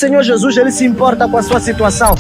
Senhor Jesus, Ele se importa com a sua situação.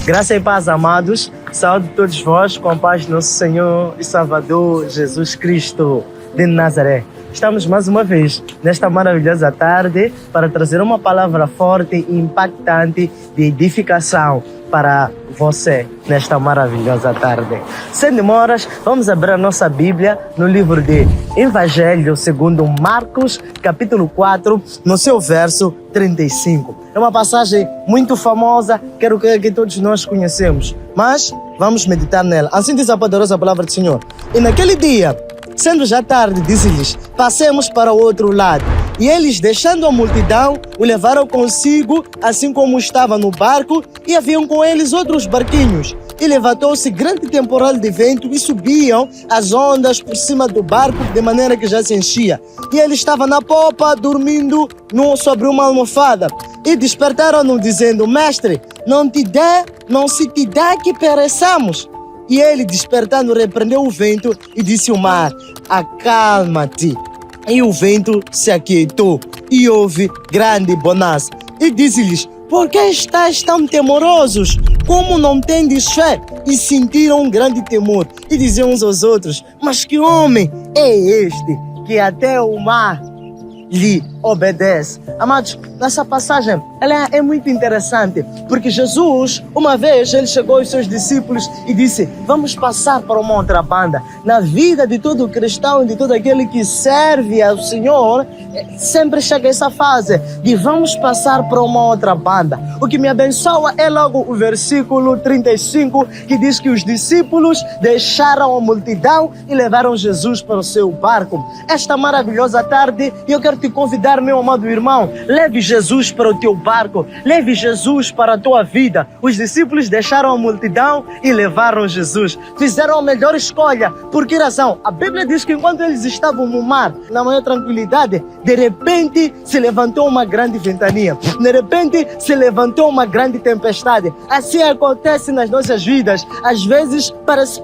Graça e paz, amados. Saúde a todos vós com a paz do nosso Senhor e Salvador Jesus Cristo de Nazaré. Estamos mais uma vez nesta maravilhosa tarde para trazer uma palavra forte e impactante de edificação para você nesta maravilhosa tarde. Sem demoras, vamos abrir a nossa Bíblia no livro de Evangelho segundo Marcos, capítulo 4, no seu verso 35. É uma passagem muito famosa, quero que todos nós conhecemos, mas vamos meditar nela. Assim diz a poderosa palavra do Senhor. E naquele dia, sendo já tarde, disse-lhes: passemos para o outro lado. E eles, deixando a multidão, o levaram consigo, assim como estava no barco, e haviam com eles outros barquinhos. E levantou-se grande temporal de vento, e subiam as ondas por cima do barco, de maneira que já se enchia. E ele estava na popa, dormindo sobre uma almofada. E despertaram-no, dizendo: Mestre, não se te dá que pereçamos. E ele, despertando, repreendeu o vento e disse ao mar: acalma-te. E o vento se aquietou, e houve grande bonança. E disse-lhes: por que estáis tão temorosos? Como não tendes fé? E sentiram um grande temor. E diziam uns aos outros: mas que homem é este, que até o mar lhe obedece? Amados, nessa passagem, ela é muito interessante, porque Jesus, uma vez, ele chegou aos seus discípulos e disse: vamos passar para uma outra banda. Na vida de todo cristão, de todo aquele que serve ao Senhor, sempre chega essa fase de vamos passar para uma outra banda. O que me abençoa é logo o versículo 35, que diz que os discípulos deixaram a multidão e levaram Jesus para o seu barco. Esta maravilhosa tarde, eu quero te convidar, meu amado irmão, leve Jesus para o teu barco, leve Jesus para a tua vida. Os discípulos deixaram a multidão e levaram Jesus. Fizeram a melhor escolha. Por que razão? A Bíblia diz que enquanto eles estavam no mar, na maior tranquilidade, de repente se levantou uma grande ventania. De repente se levantou uma grande tempestade. Assim acontece nas nossas vidas. Às vezes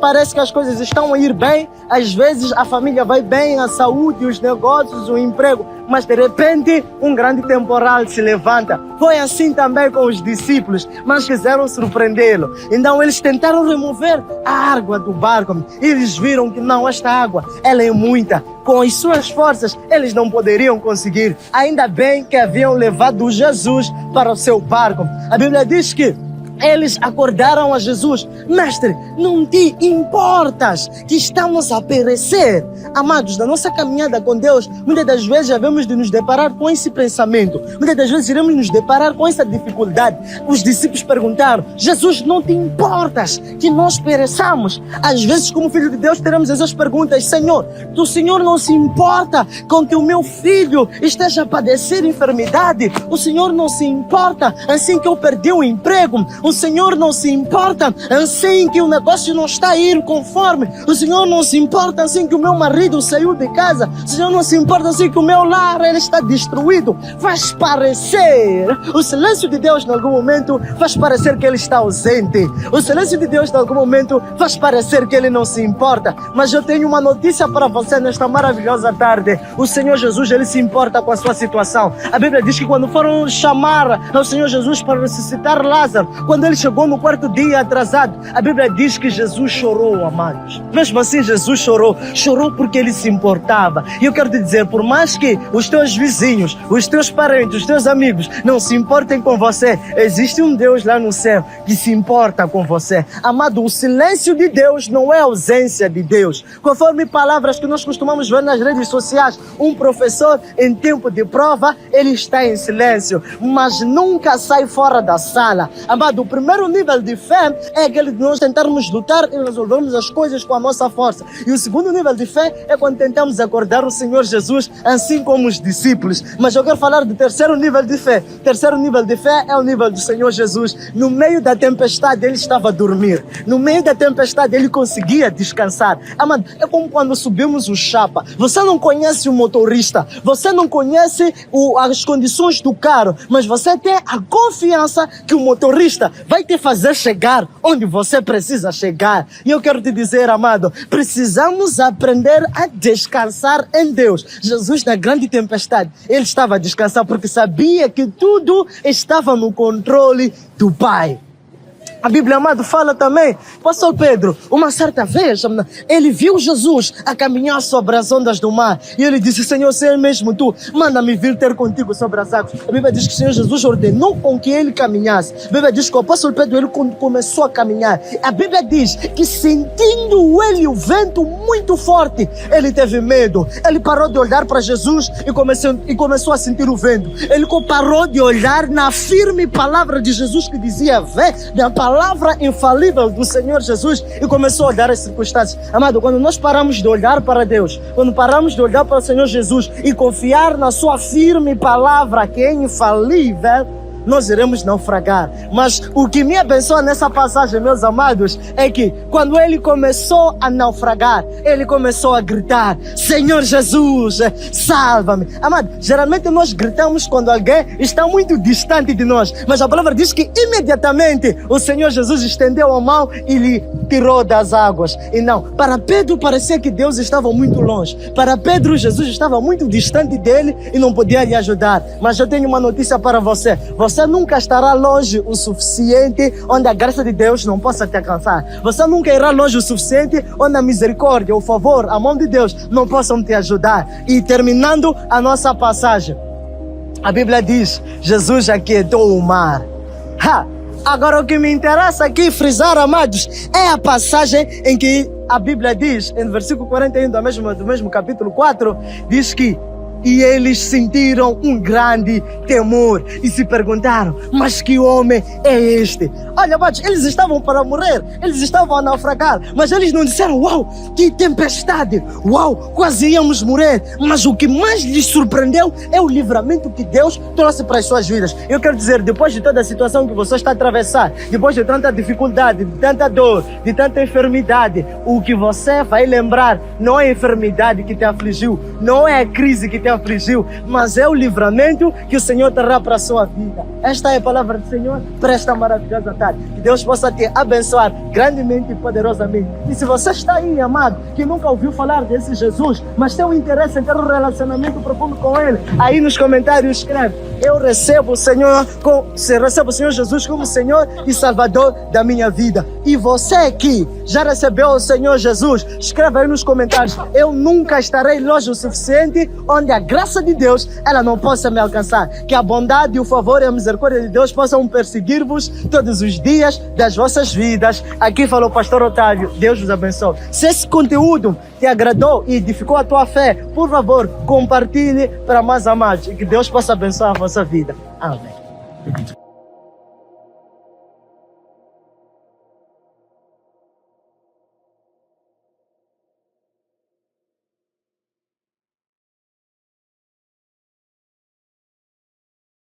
parece que as coisas estão a ir bem, às vezes a família vai bem, a saúde, os negócios, o emprego, mas de repente um grande temporal se levanta. Foi assim também com os discípulos, mas quiseram surpreendê-lo. Então eles tentaram remover a água do barco. Eles viram que não, esta água, ela é muita. Com as suas forças, eles não poderiam conseguir. Ainda bem que haviam levado Jesus para o seu barco. A Bíblia diz que eles acordaram a Jesus: Mestre, não te importas que estamos a perecer? Amados, na nossa caminhada com Deus, muitas das vezes havemos de nos deparar com esse pensamento. Muitas das vezes iremos nos deparar com essa dificuldade. Os discípulos perguntaram: Jesus, não te importas que nós pereçamos? Às vezes, como filho de Deus, teremos essas perguntas: Senhor, o Senhor não se importa com que o meu filho esteja a padecer enfermidade? O Senhor não se importa assim que eu perdi o emprego? O Senhor não se importa assim que o negócio não está a ir conforme? O Senhor não se importa assim que o meu marido saiu de casa? O Senhor não se importa assim que o meu lar ele está destruído? Faz parecer, o silêncio de Deus em algum momento faz parecer que Ele está ausente. O silêncio de Deus em algum momento faz parecer que Ele não se importa. Mas eu tenho uma notícia para você nesta maravilhosa tarde. O Senhor Jesus, Ele se importa com a sua situação. A Bíblia diz que quando foram chamar ao Senhor Jesus para ressuscitar Lázaro, quando ele chegou no quarto dia atrasado, a Bíblia diz que Jesus chorou, amados. Mesmo assim, Jesus chorou porque Ele se importava. E eu quero te dizer, por mais que os teus vizinhos, os teus parentes, os teus amigos não se importem com você, existe um Deus lá no céu que se importa com você. Amado, o silêncio de Deus não é ausência de Deus. Conforme palavras que nós costumamos ver nas redes sociais, um professor em tempo de prova, ele está em silêncio, mas nunca sai fora da sala. Amado, o primeiro nível de fé é aquele de nós tentarmos lutar e resolvermos as coisas com a nossa força. E o segundo nível de fé é quando tentamos acordar o Senhor Jesus, assim como os discípulos. Mas eu quero falar do terceiro nível de fé. O terceiro nível de fé é o nível do Senhor Jesus. No meio da tempestade, Ele estava a dormir. No meio da tempestade, Ele conseguia descansar. Amado, é como quando subimos o chapa. Você não conhece o motorista, você não conhece as condições do carro, mas você tem a confiança que o motorista vai te fazer chegar onde você precisa chegar. E eu quero te dizer, amado, precisamos aprender a descansar em Deus. Jesus, na grande tempestade, ele estava a descansar porque sabia que tudo estava no controle do Pai. A Bíblia, amado, fala também, pastor Pedro, uma certa vez, ele viu Jesus a caminhar sobre as ondas do mar. E ele disse, Senhor, se é mesmo tu, manda-me vir ter contigo sobre as águas. A Bíblia diz que o Senhor Jesus ordenou com que ele caminhasse. A Bíblia diz que o apóstolo Pedro, ele começou a caminhar. A Bíblia diz que sentindo ele o vento muito forte, ele teve medo. Ele parou de olhar para Jesus e começou a sentir o vento. Ele parou de olhar na firme palavra de Jesus que dizia, vê, da palavra infalível do Senhor Jesus, e começou a olhar as circunstâncias. Amado, quando nós paramos de olhar para Deus, quando paramos de olhar para o Senhor Jesus e confiar na sua firme palavra que é infalível, nós iremos naufragar. Mas o que me abençoa nessa passagem, meus amados, é que quando ele começou a naufragar, ele começou a gritar, Senhor Jesus, salva-me. Amado, geralmente nós gritamos quando alguém está muito distante de nós, mas a palavra diz que imediatamente o Senhor Jesus estendeu a mão e lhe tirou das águas. E não, para Pedro parecia que Deus estava muito longe. Para Pedro, Jesus estava muito distante dele e não podia lhe ajudar. Mas eu tenho uma notícia para você. Você nunca estará longe o suficiente onde a graça de Deus não possa te alcançar. Você nunca irá longe o suficiente onde a misericórdia, o favor, a mão de Deus não possam te ajudar. E terminando a nossa passagem, a Bíblia diz, Jesus aquietou o mar. Agora o que me interessa aqui frisar, amados, é a passagem em que a Bíblia diz, em versículo 41 do mesmo capítulo 4, diz que e eles sentiram um grande temor e se perguntaram, mas que homem é este? Olha, amados, eles estavam para morrer, eles estavam a naufragar, mas eles não disseram, uau, que tempestade, uau, quase íamos morrer. Mas o que mais lhes surpreendeu é o livramento que Deus trouxe para as suas vidas. Eu quero dizer, depois de toda a situação que você está a atravessar, depois de tanta dificuldade, de tanta dor, de tanta enfermidade, o que você vai lembrar não é a enfermidade que te afligiu, não é a crise que te afligiu, mas é o livramento que o Senhor terá para a sua vida. Esta é a palavra do Senhor para esta maravilhosa tarde. Que Deus possa te abençoar grandemente e poderosamente. E se você está aí, amado, que nunca ouviu falar desse Jesus, mas tem um interesse em ter um relacionamento profundo com Ele, aí nos comentários escreve, eu recebo o Senhor Jesus como Senhor e Salvador da minha vida. E você que já recebeu o Senhor Jesus, escreve aí nos comentários, eu nunca estarei longe o suficiente onde a graça de Deus, ela não possa me alcançar. Que a bondade, o favor e a misericórdia de Deus possam perseguir-vos todos os dias das vossas vidas. Aqui falou o pastor Otávio, Deus vos abençoe. Se esse conteúdo te agradou e edificou a tua fé, por favor, compartilhe para mais amados e que Deus possa abençoar a vossa vida. Amém.